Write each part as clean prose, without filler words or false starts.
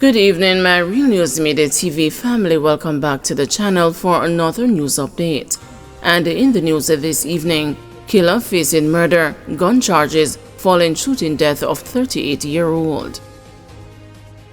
Good evening, my Real News Midday TV family. Welcome back to the channel for another news update. And in the news this evening, killer facing murder, gun charges, following shooting death of 38-year-old.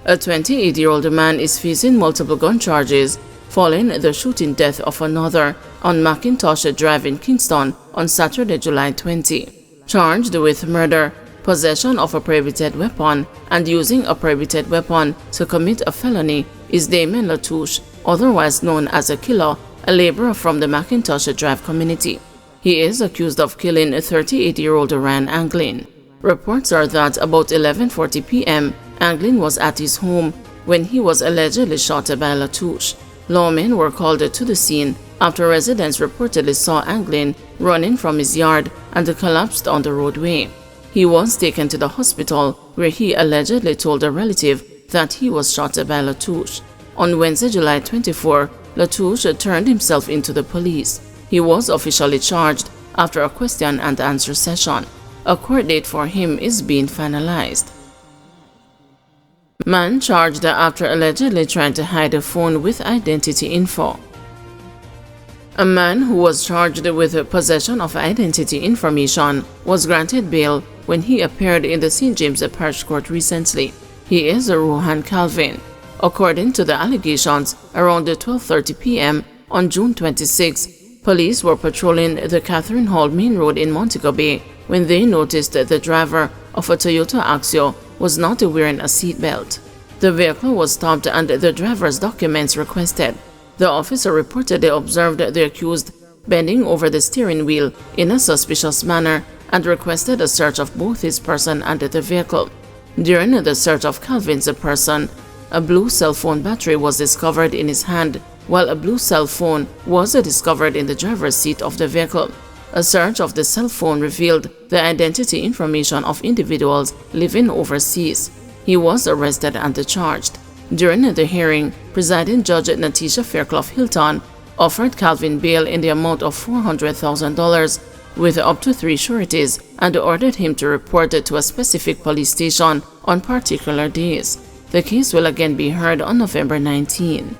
A 28-year-old man is facing multiple gun charges following the shooting death of another on Macintosh Drive in Kingston on Saturday, July 20. Charged with murder, possession of a prohibited weapon, and using a prohibited weapon to commit a felony is Damien Latouche, otherwise known as a killer, a laborer from the Macintosh Drive community. He is accused of killing 38-year-old Ryan Anglin. Reports are that about 11:40 p.m., Anglin was at his home when he was allegedly shot by Latouche. Lawmen were called to the scene after residents reportedly saw Anglin running from his yard and collapsed on the roadway. He was taken to the hospital where he allegedly told a relative that he was shot by Latouche. On Wednesday, July 24, Latouche turned himself into the police. He was officially charged after a question and answer session. A court date for him is being finalized. Man charged after allegedly trying to hide a phone with identity info. A man who was charged with possession of identity information was granted bail when he appeared in the St. James Parish Court recently. He is Rohan Calvin. According to the allegations, around 12:30 p.m. on June 26, police were patrolling the Catherine Hall Main Road in Montego Bay when they noticed that the driver of a Toyota Axio was not wearing a seatbelt. The vehicle was stopped and the driver's documents requested. The officer reportedly observed the accused bending over the steering wheel in a suspicious manner and requested a search of both his person and the vehicle. During the search of Calvin's person, a blue cell phone battery was discovered in his hand, while a blue cell phone was discovered in the driver's seat of the vehicle. A search of the cell phone revealed the identity information of individuals living overseas. He was arrested and charged. During the hearing, Presiding Judge Natisha Fairclough Hilton offered Calvin bail in the amount of $400,000 with up to 3 sureties and ordered him to report to a specific police station on particular days. The case will again be heard on November 19.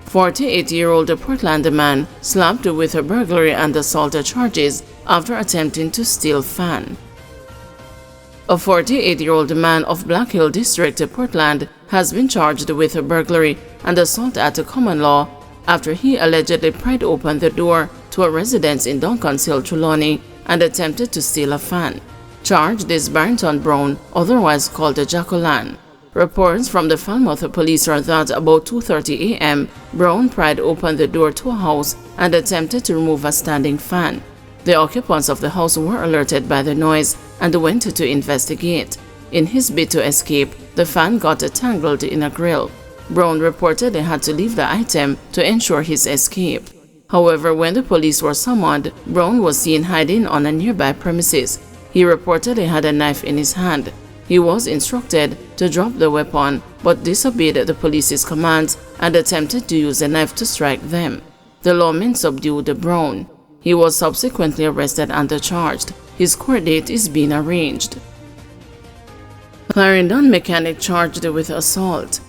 48-year-old Portland man slapped with burglary and assault charges after attempting to steal fan. A 48-year-old man of Black Hill District, Portland, has been charged with burglary and assault at common law after he allegedly pried open the door to a residence in Duncan's Hill, Trelawney, and attempted to steal a fan. Charged is Barrington Brown, otherwise called Jacqueline. Reports from the Falmouth police are that about 2:30 a.m., Brown pried open the door to a house and attempted to remove a standing fan. The occupants of the house were alerted by the noise and went to investigate. In his bid to escape, the fan got tangled in a grill. Brown reportedly had to leave the item to ensure his escape. However, when the police were summoned, Brown was seen hiding on a nearby premises. He reportedly had a knife in his hand. He was instructed to drop the weapon, but disobeyed the police's commands and attempted to use the knife to strike them. The lawmen subdued Brown. He was subsequently arrested and charged. His court date is being arranged. Clarendon mechanic charged with assault.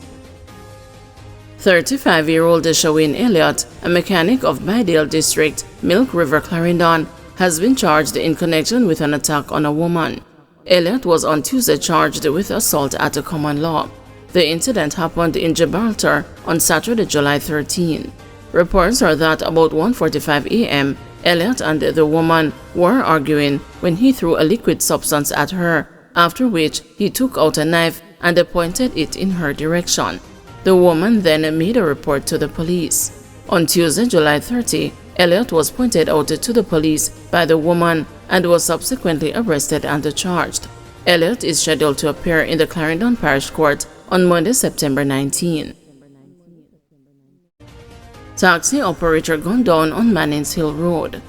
35-year-old Shawin Elliott, a mechanic of Bydale District, Milk River, Clarendon, has been charged in connection with an attack on a woman. Elliott was on Tuesday charged with assault at a common law. The incident happened in Gibraltar on Saturday, July 13. Reports are that about 1:45 a.m., Elliott and the woman were arguing when he threw a liquid substance at her, after which he took out a knife and pointed it in her direction. The woman then made a report to the police. On Tuesday, July 30, Elliott was pointed out to the police by the woman and was subsequently arrested and charged. Elliott is scheduled to appear in the Clarendon Parish Court on Monday, September 19. Taxi operator gunned down on Mannings Hill Road.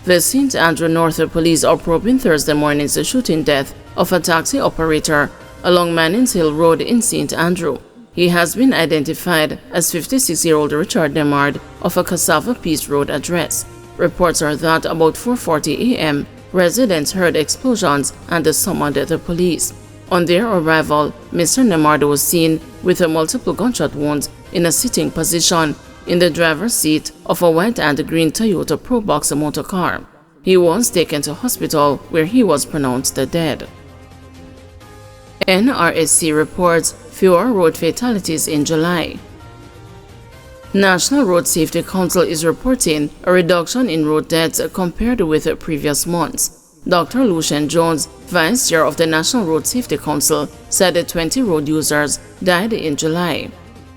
The St. Andrew North police are probing Thursday morning's shooting death of a taxi operator along Mannings Hill Road in St. Andrew. He has been identified as 56-year-old Richard Demard of a Cassava Peace Road address. Reports are that about 4:40 a.m., residents heard explosions and summoned the police. On their arrival, Mr. Nemard was seen with multiple gunshot wounds in a sitting position in the driver's seat of a white and green Toyota Probox motor car. He was taken to hospital where he was pronounced dead. NRSC reports fewer road fatalities in July. National Road Safety Council is reporting a reduction in road deaths compared with previous months. Dr. Lucian Jones, Vice Chair of the National Road Safety Council, said that 20 road users died in July.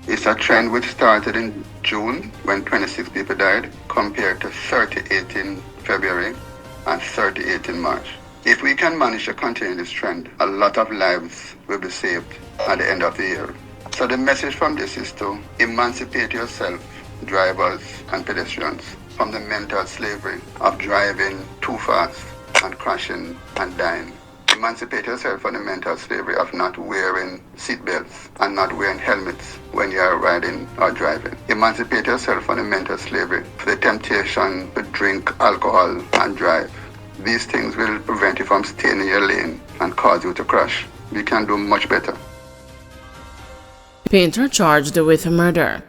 It's a trend which started in June when 26 people died, compared to 38 in February and 38 in March. If we can manage to continue this trend, a lot of lives will be saved at the end of the year. So the message from this is to emancipate yourself, drivers and pedestrians, from the mental slavery of driving too fast and crashing and dying. Emancipate yourself from the mental slavery of not wearing seatbelts and not wearing helmets when you are riding or driving. Emancipate yourself from the mental slavery for the temptation to drink alcohol and drive. These things will prevent you from staying in your lane and cause you to crash. We can do much better. Painter charged with murder.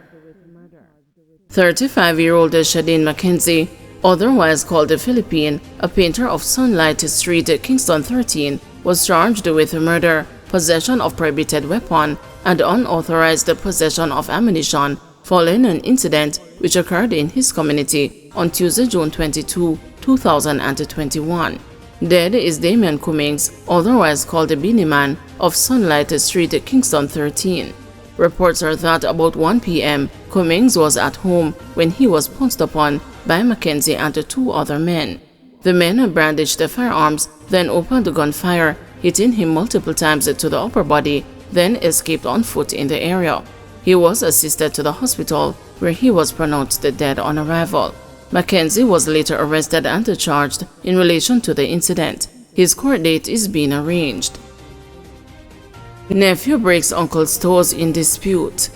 35-year-old Shadeen Mackenzie, otherwise called the Philippine, a painter of Sunlight Street, Kingston 13, was charged with murder, possession of prohibited weapon, and unauthorized possession of ammunition following an incident which occurred in his community on Tuesday, June 22, 2021. Dead is Damian Cummings, otherwise called the Beanie Man, of Sunlight Street, Kingston 13. Reports are that about 1 p.m., Cummings was at home when he was pounced upon by Mackenzie and 2 other men. The men brandished the firearms, then opened gunfire, hitting him multiple times to the upper body, then escaped on foot in the area. He was assisted to the hospital, where he was pronounced dead on arrival. Mackenzie was later arrested and charged in relation to the incident. His court date is being arranged. Nephew breaks uncle's toes in dispute.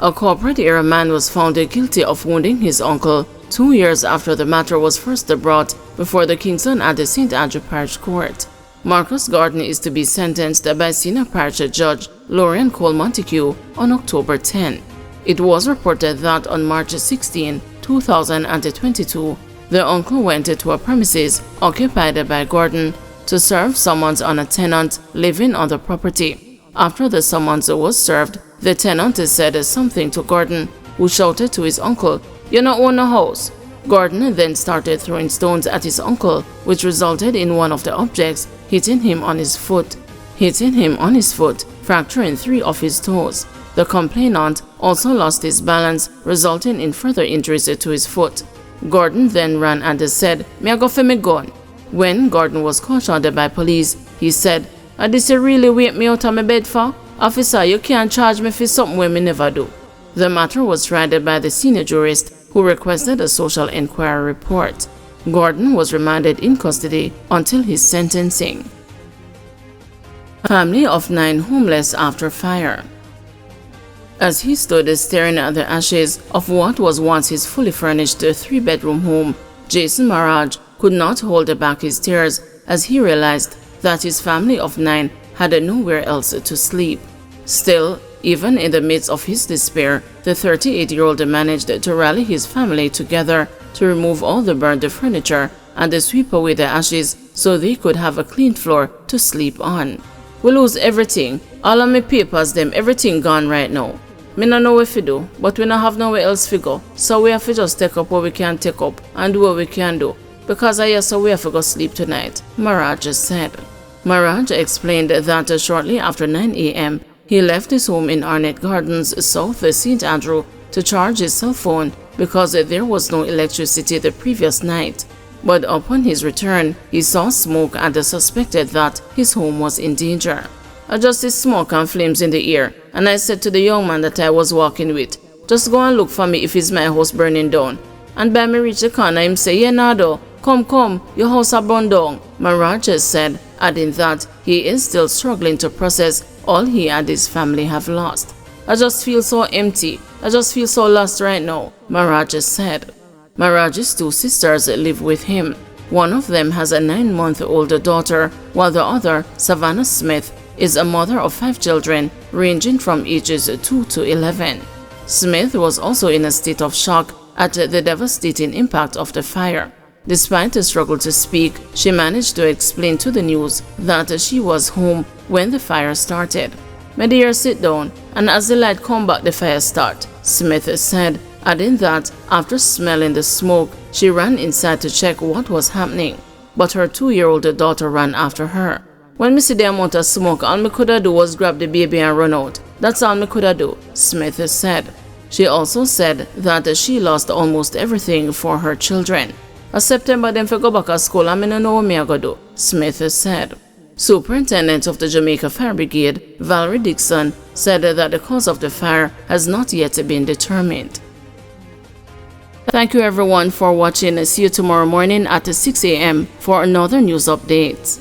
A corporate-era man was found guilty of wounding his uncle 2 years after the matter was first brought before the Kingston and the St. Andrew Parish Court. Marcus Gordon is to be sentenced by Senior Parish Judge Lorian Cole Montague on October 10. It was reported that on March 16, 2022, the uncle went to a premises occupied by Gordon to serve summons on a tenant living on the property. After the summons was served, the tenant said something to Gordon, who shouted to his uncle, "You don't own a house." Gordon then started throwing stones at his uncle, which resulted in one of the objects hitting him on his foot, fracturing 3 of his toes. The complainant also lost his balance, resulting in further injuries to his foot. Gordon then ran and said, "Me a go for me gun." When Gordon was cautioned by police, he said, "This you really wake me out of my bed for? Officer, you can't charge me for something we never do." The matter was tried by the senior jurist, who requested a social inquiry report. Gordon was remanded in custody until his sentencing. Family of 9 homeless after fire. As he stood staring at the ashes of what was once his fully furnished 3-bedroom home, Jason Maraj could not hold back his tears as he realized that his family of 9 had nowhere else to sleep. Still, even in the midst of his despair, the 38-year-old managed to rally his family together to remove all the burned furniture and sweep away the ashes so they could have a clean floor to sleep on. "We lose everything. All of my papers, everything gone right now. Me no know what to do, but we no have nowhere else to go, so we have to just take up what we can take up and do what we can do. Because I hear so we have to go sleep tonight," Maraj said. Maraj explained that shortly after 9 a.m., he left his home in Arnett Gardens, South St. Andrew, to charge his cell phone because there was no electricity the previous night. But upon his return, he saw smoke and suspected that his home was in danger. "I just see smoke and flames in the air, and I said to the young man that I was walking with, just go and look for me if it's my house burning down. And by me reach the corner, him say, 'Yeah, Nado, come, your house a burned down,'" Maraj said, adding that he is still struggling to process all he and his family have lost. "I just feel so empty. I just feel so lost right now," Maraj said. Maraj's 2 sisters live with him. One of them has a 9-month-old daughter, while the other, Savannah Smith, is a mother of 5 children, ranging from ages 2 to 11. Smith was also in a state of shock at the devastating impact of the fire. Despite a struggle to speak, she managed to explain to the news that she was home when the fire started. "My dear, sit down, and as the light come back, the fire start," Smith said, adding that after smelling the smoke, she ran inside to check what was happening. But her 2-year-old daughter ran after her. "When me see the amount of smoke, all me coulda do was grab the baby and run out. That's all me coulda do," Smith said. She also said that she lost almost everything for her children. "A September them for go back to school and me no know what me a go do," Smith said. Superintendent of the Jamaica Fire Brigade, Valerie Dixon, said that the cause of the fire has not yet been determined. Thank you everyone for watching. See you tomorrow morning at 6 a.m. for another news update.